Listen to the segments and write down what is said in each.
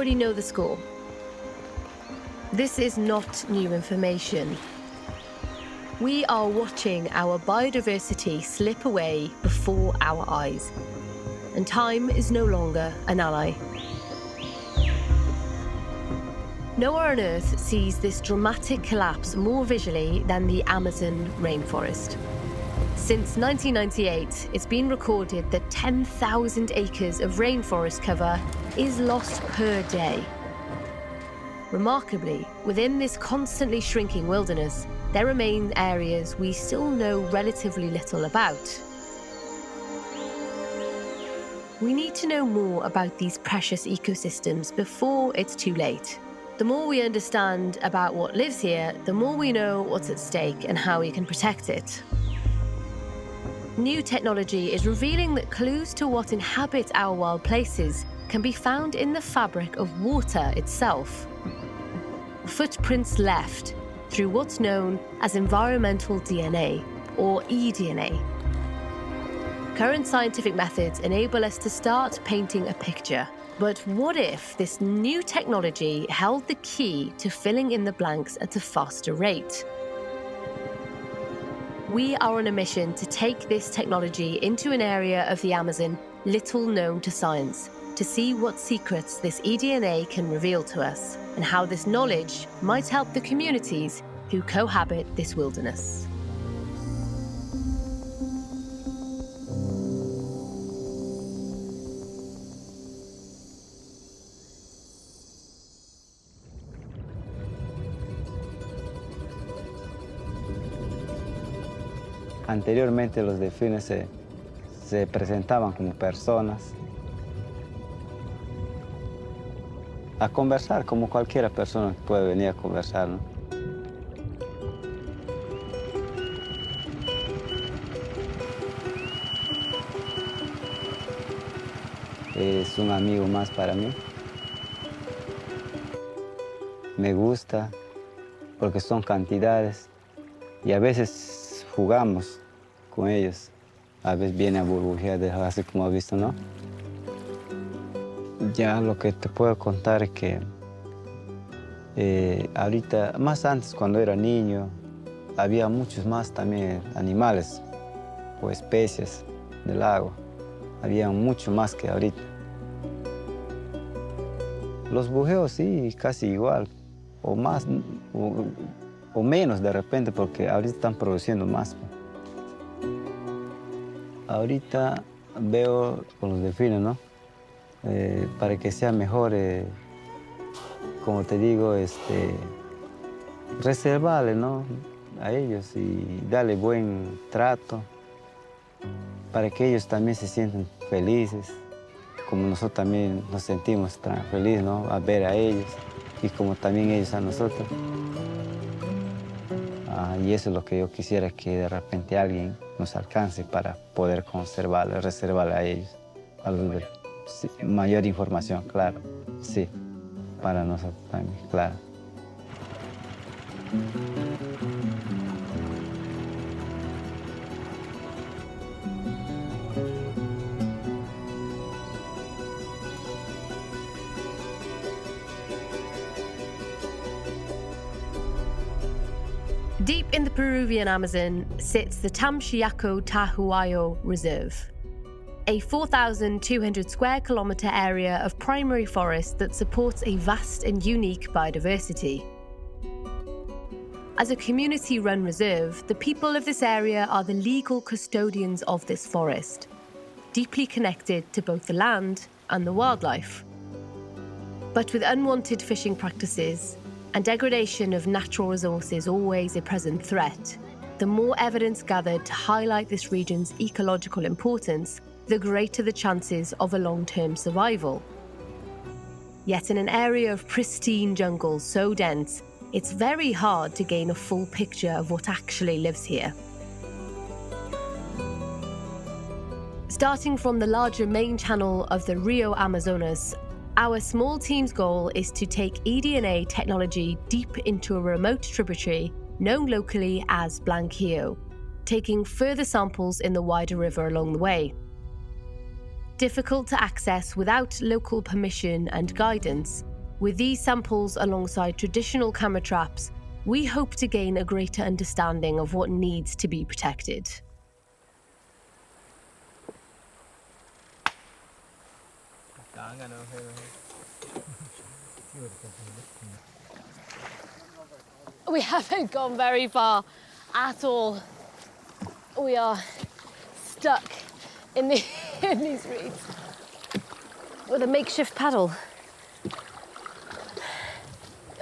already know the score. This is not new information. We are watching our biodiversity slip away before our eyes, and time is no longer an ally. No one on Earth sees this dramatic collapse more visually than the Amazon rainforest. Since 1998, it's been recorded that 10,000 acres of rainforest cover is lost per day. Remarkably, within this constantly shrinking wilderness, there remain areas we still know relatively little about. We need to know more about these precious ecosystems before it's too late. The more we understand about what lives here, the more we know what's at stake and how we can protect it. New technology is revealing that clues to what inhabits our wild places can be found in the fabric of water itself. Footprints left through what's known as environmental DNA, or eDNA. Current scientific methods enable us to start painting a picture. But what if this new technology held the key to filling in the blanks at a faster rate? We are on a mission to take this technology into an area of the Amazon little known to science, to see what secrets this eDNA can reveal to us, and how this knowledge might help the communities who cohabit this wilderness. Anteriormente los delfines se presentaban como personas a conversar como cualquier persona puede venir a conversar, ¿no? Es un amigo más para mí. Me gusta porque son cantidades y a veces jugamos con ellos. A veces viene a burbujear, así como has visto, ¿no? Ya lo que te puedo contar es que ahorita, más antes cuando era niño, había muchos más también animales o especies del agua. Había mucho más que ahorita. Los bujeos sí, casi igual, o más, o menos de repente, porque ahorita están produciendo más. Ahorita veo con los delfines, ¿no? Para que sea mejor, como te digo, reservarle, ¿no? A ellos y darle buen trato para que ellos también se sientan felices, como nosotros también nos sentimos tan felices, ¿no? A ver a ellos y como también ellos a nosotros. Y eso es lo que yo quisiera, que de repente alguien nos alcance para poder conservarle, reservarle a ellos. Sí, mayor información, claro. Sí, para nosotros también, claro. Deep in the Peruvian Amazon sits the Tamchiaco Tahuayo Reserve, a 4,200 square kilometre area of primary forest that supports a vast and unique biodiversity. As a community-run reserve, the people of this area are the legal custodians of this forest, deeply connected to both the land and the wildlife. But with unwanted fishing practices and degradation of natural resources always a present threat, the more evidence gathered to highlight this region's ecological importance, the greater the chances of a long-term survival. Yet in an area of pristine jungle so dense, it's very hard to gain a full picture of what actually lives here. Starting from the larger main channel of the Rio Amazonas, our small team's goal is to take eDNA technology deep into a remote tributary known locally as Blanquillo, taking further samples in the wider river along the way. Difficult to access without local permission and guidance, With these samples alongside traditional camera traps, we hope to gain a greater understanding of what needs to be protected. We haven't gone very far at all. We are stuck in these reeds with a makeshift paddle.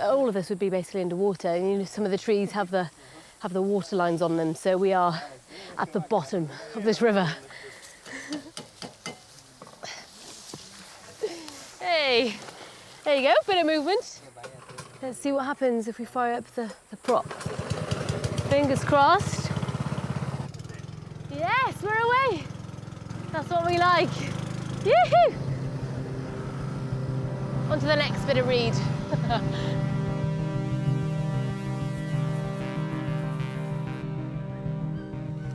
All of this would be basically underwater, and you know, some of the trees have the water lines on them, so we are at the bottom of this river. Hey, there you go, bit of movement. Let's see what happens if we fire up the prop. Fingers crossed. Yes, we're away. That's what we like. Yoo-hoo! On to the next bit of reed.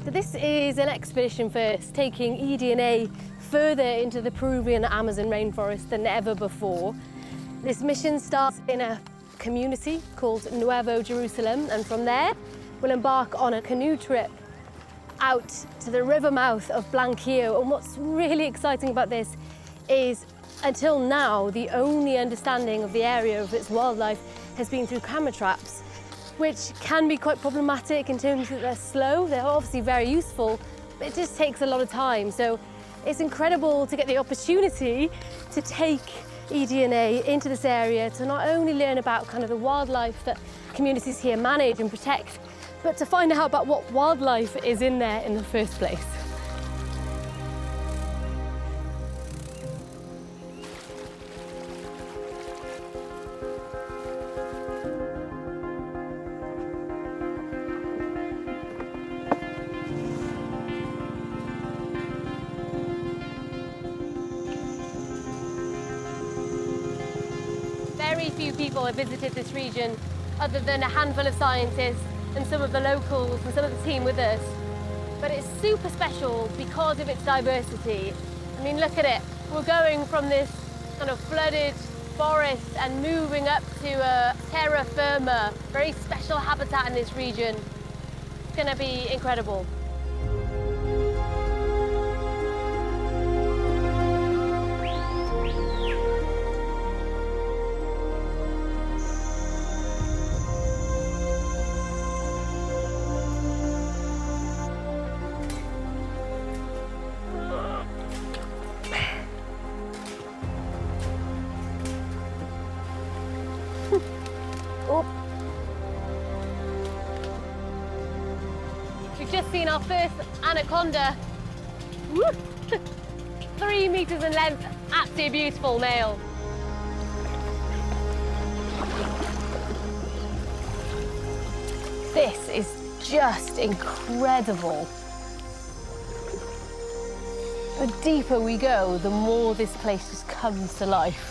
So this is an expedition first, taking eDNA further into the Peruvian Amazon rainforest than ever before. This mission starts in a community called Nuevo Jerusalem, and from there we'll embark on a canoe trip out to the river mouth of Blanquillo. And what's really exciting about this is, until now, the only understanding of the area of its wildlife has been through camera traps, which can be quite problematic in terms that they're slow. They're obviously very useful, but it just takes a lot of time. So it's incredible to get the opportunity to take eDNA into this area to not only learn about kind of the wildlife that communities here manage and protect, but to find out about what wildlife is in there in the first place. Very few people have visited this region other than a handful of scientists and some of the locals and some of the team with us. But it's super special because of its diversity. I mean, look at it. We're going from this kind of flooded forest and moving up to a terra firma, very special habitat in this region. It's going to be incredible. We've just seen our first anaconda. Woo! 3 meters in length, absolutely beautiful male. This is just incredible. The deeper we go, the more this place just comes to life.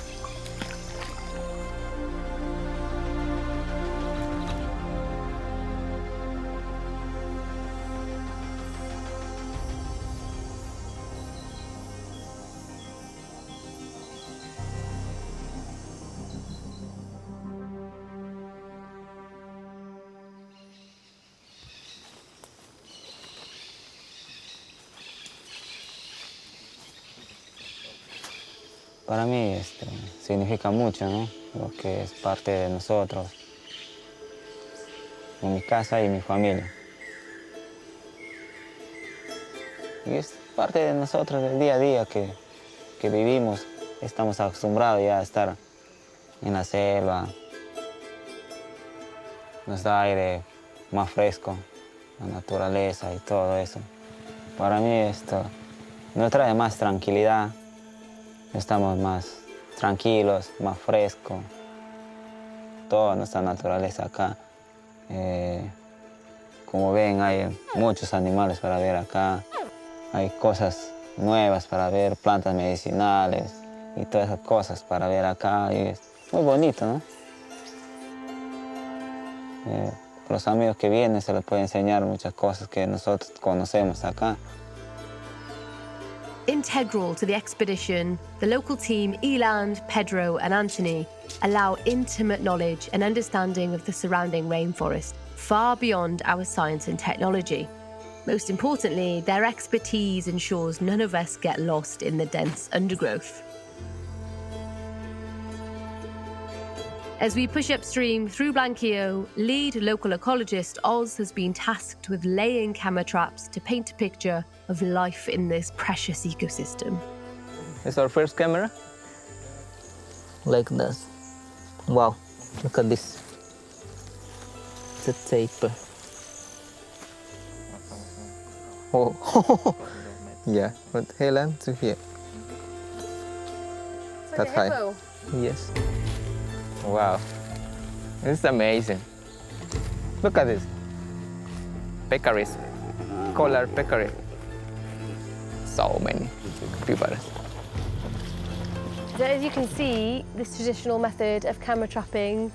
Para mí significa mucho, ¿no? Porque es parte de nosotros, en mi casa y mi familia. Y es parte de nosotros del día a día que vivimos. Estamos acostumbrados ya a estar en la selva. Nos da aire más fresco, la naturaleza y todo eso. Para mí esto nos trae más tranquilidad. Estamos más tranquilos, más frescos. Toda nuestra naturaleza acá. Como ven, hay muchos animales para ver acá. Hay cosas nuevas para ver, plantas medicinales y todas esas cosas para ver acá. Y es muy bonito, ¿no? Los amigos que vienen se les puede enseñar muchas cosas que nosotros conocemos acá. Integral to the expedition, the local team Eland, Pedro and Anthony allow intimate knowledge and understanding of the surrounding rainforest, far beyond our science and technology. Most importantly, their expertise ensures none of us get lost in the dense undergrowth. As we push upstream through Blanquillo, lead local ecologist Oz has been tasked with laying camera traps to paint a picture of life in this precious ecosystem. It's our first camera. Like this. Wow, look at this. It's a taper. Oh, yeah, but Helen to here. That high. Yes. Wow, this is amazing. Look at this. Peccaries, collar peccary. So many capybaras. So as you can see, this traditional method of camera trapping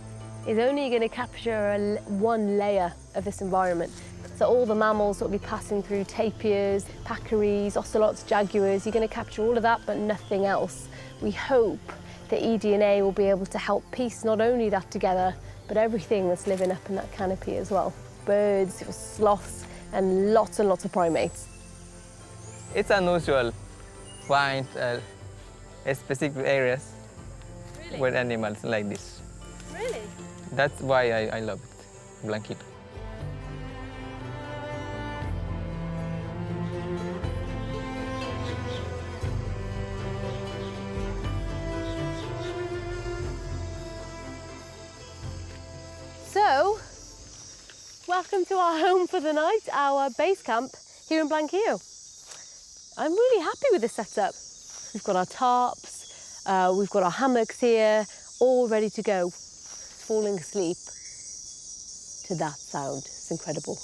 is only going to capture one layer of this environment. So all the mammals that will be passing through, tapirs, peccaries, ocelots, jaguars, you're going to capture all of that, but nothing else. We hope that eDNA will be able to help piece not only that together, but everything that's living up in that canopy as well. Birds, sloths, and lots of primates. It's unusual to find specific areas with animals like this. Really? That's why I love it, Blanquillo. So, welcome to our home for the night, our base camp here in Blanquillo. I'm really happy with this setup. We've got our tarps, we've got our hammocks here, all ready to go. Falling asleep to that sound. It's incredible.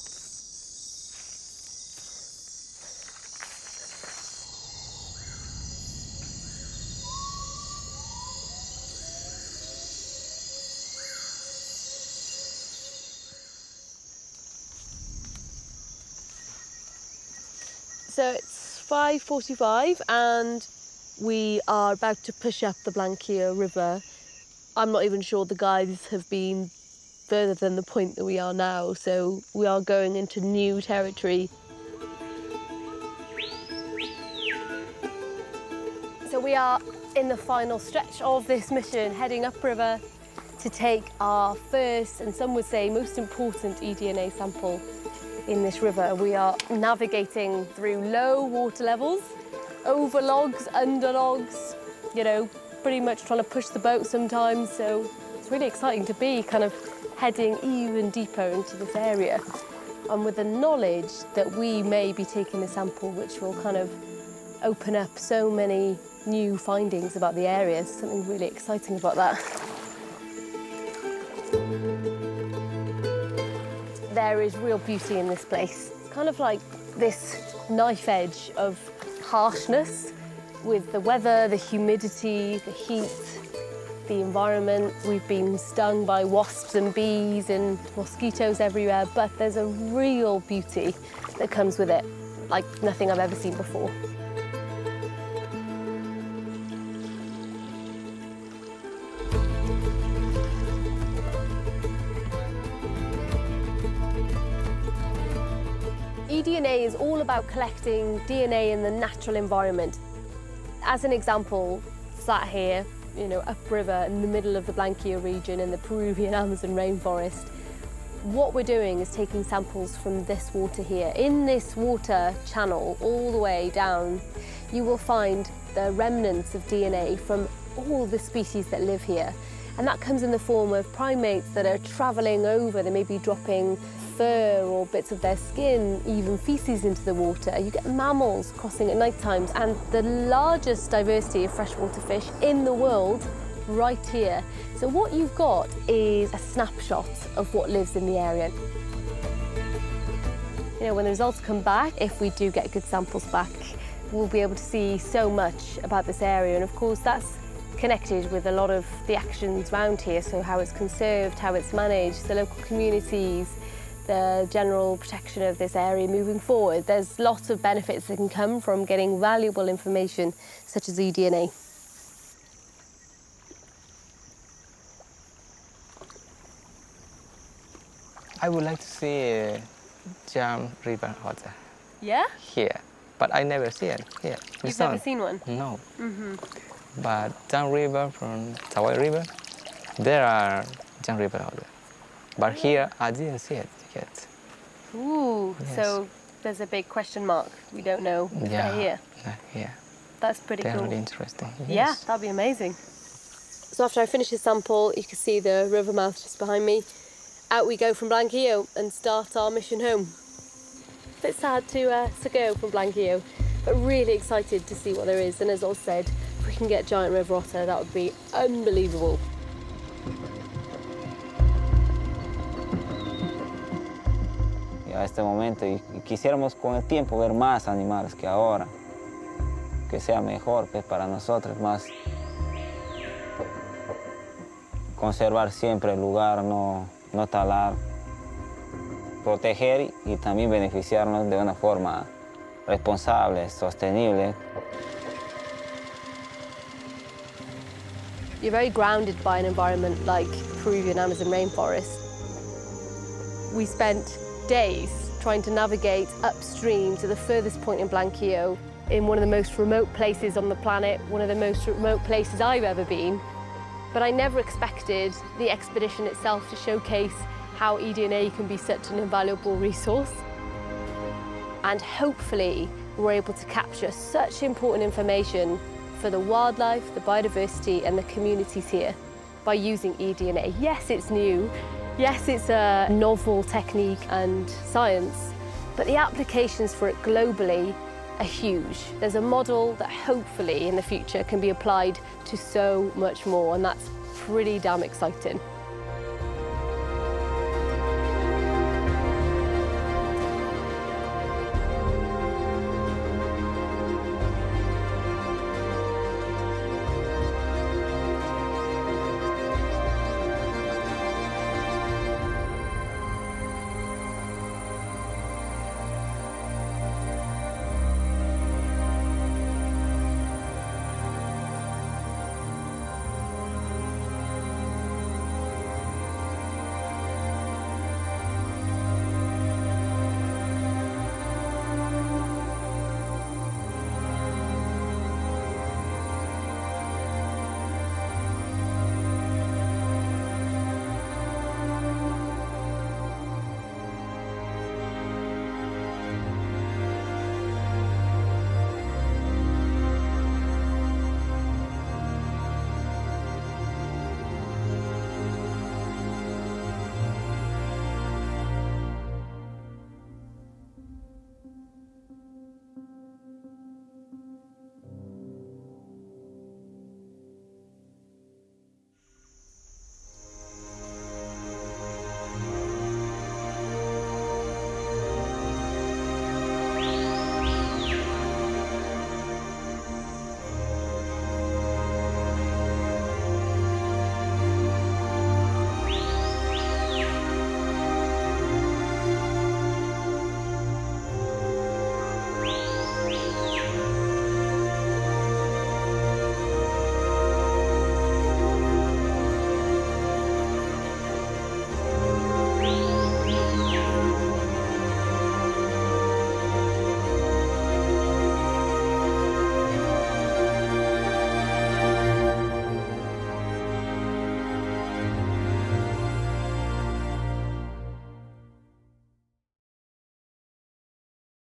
So it's 5:45 and we are about to push up the Blanquillo River. I'm not even sure the guides have been further than the point that we are now, so we are going into new territory. So we are in the final stretch of this mission, heading upriver to take our first, and some would say most important, eDNA sample in this river. We are navigating through low water levels, over logs, under logs, you know, pretty much trying to push the boat sometimes. So it's really exciting to be kind of heading even deeper into this area. And with the knowledge that we may be taking a sample which will kind of open up so many new findings about the area. There's something really exciting about that. There is real beauty in this place. It's kind of like this knife edge of harshness with the weather, the humidity, the heat, the environment. We've been stung by wasps and bees and mosquitoes everywhere, but there's a real beauty that comes with it, like nothing I've ever seen before. eDNA is all about collecting DNA in the natural environment. As an example, sat here, you know, upriver in the middle of the Blanquillo region in the Peruvian Amazon rainforest, what we're doing is taking samples from this water here. In this water channel, all the way down, you will find the remnants of DNA from all the species that live here. And that comes in the form of primates that are traveling over. They may be dropping fur or bits of their skin, even feces into the water. You get mammals crossing at night times, and the largest diversity of freshwater fish in the world right here. So what you've got is a snapshot of what lives in the area. You know, when the results come back, if we do get good samples back, we'll be able to see so much about this area. And of course, that's connected with a lot of the actions around here, so how it's conserved, how it's managed, the local communities, the general protection of this area moving forward. There's lots of benefits that can come from getting valuable information such as eDNA. I would like to see Jam River Otter Yeah? here, but I never see it here. You've never seen one? No. But Jam River from Tawai River, there are Jam River Otter. But here, I didn't see it yet. Ooh, Yes. so there's a big question mark. We don't know if they're here. Yeah. That's pretty They're cool. really interesting. Yeah, Yes. that'd be amazing. So after I finish this sample, you can see the river mouth just behind me. Out we go from Blanquillo and start our mission home. Bit sad to go from Blanquillo, but really excited to see what there is. And as I said, if we can get giant river otter, that would be unbelievable. A este momento y quisiéramos con el tiempo ver más animales que ahora, que sea mejor pues, para nosotros, más conservar siempre el lugar, no talar, proteger y también beneficiarnos de una forma responsable, sostenible. You're very grounded by an environment like Peruvian Amazon rainforest. We spent days trying to navigate upstream to the furthest point in Blanquillo, in one of the most remote places on the planet, one of the most remote places I've ever been. But I never expected the expedition itself to showcase how eDNA can be such an invaluable resource. And hopefully we're able to capture such important information for the wildlife, the biodiversity and the communities here by using eDNA. Yes, it's new. Yes, it's a novel technique and science, but the applications for it globally are huge. There's a model that hopefully in the future can be applied to so much more, and that's pretty damn exciting.